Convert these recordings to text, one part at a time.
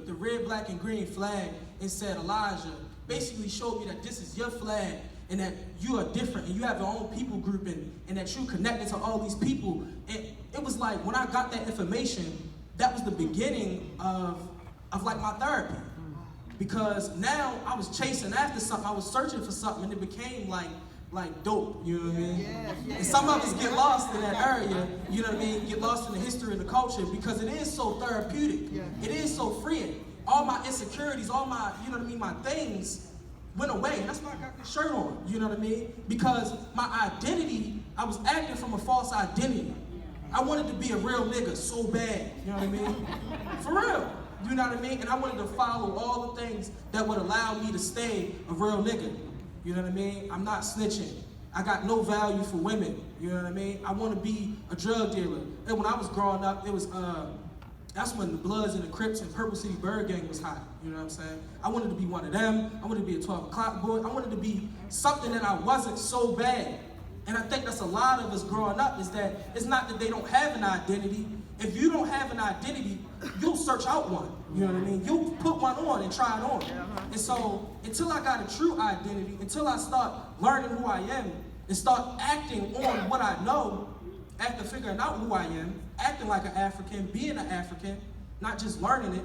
the red, black, and green flag and said, Elijah, basically showed me that this is your flag and that you are different and you have your own people group and that you're connected to all these people. And it was like, when I got that information, that was the beginning of like my therapy. Because now I was chasing after something, I was searching for something, and it became like dope, you know what I mean? And some of us get lost in that area, you know what I mean? Get lost in the history and the culture because it is so therapeutic. It is so freeing. All my insecurities, all my, you know what I mean, my things went away. And that's why I got this shirt on, you know what I mean? Because my identity, I was acting from a false identity. I wanted to be a real nigga so bad, you know what I mean? For real. You know what I mean? And I wanted to follow all the things that would allow me to stay a real nigga. You know what I mean? I'm not snitching. I got no value for women. You know what I mean? I want to be a drug dealer. And when I was growing up, it was, that's when the Bloods and the Crips and Purple City Bird Gang was hot. You know what I'm saying? I wanted to be one of them. I wanted to be a 12 o'clock boy. I wanted to be something that I wasn't so bad. And I think that's a lot of us growing up, is that it's not that they don't have an identity. If you don't have an identity, you'll search out one. You know what I mean? You'll put one on and try it on. And so until I got a true identity, until I start learning who I am and start acting on what I know, after figuring out who I am, acting like an African, being an African, not just learning it,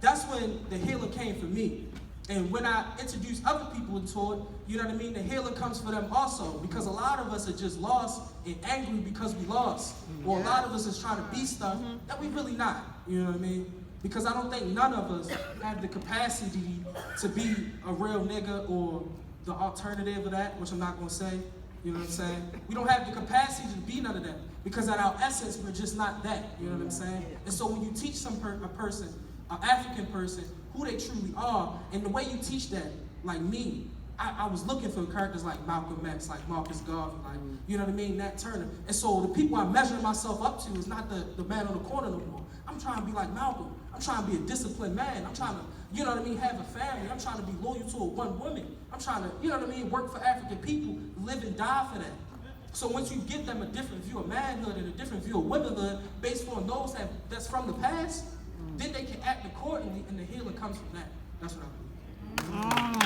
that's when the healing came for me. And when I introduce other people into it, you know what I mean, the healing comes for them also. Because a lot of us are just lost and angry because we lost. Or a lot of us is trying to be stuff that we really not, you know what I mean? Because I don't think none of us have the capacity to be a real nigga or the alternative of that, which I'm not gonna say, you know what I'm saying? We don't have the capacity to be none of that. Because at our essence, we're just not that, you know what I'm saying? And so when you teach a person, an African person, who they truly are, and the way you teach that, like me, I was looking for characters like Malcolm X, like Marcus Garvey, like, you know what I mean, Nat Turner. And so the people I'm measuring myself up to is not the man on the corner no more. I'm trying to be like Malcolm. I'm trying to be a disciplined man. I'm trying to, you know what I mean, have a family. I'm trying to be loyal to one woman. I'm trying to, you know what I mean, work for African people, live and die for that. So once you give them a different view of manhood and a different view of womanhood based on those that's from the past, then they can act accordingly, and the healing comes from that. That's what I believe.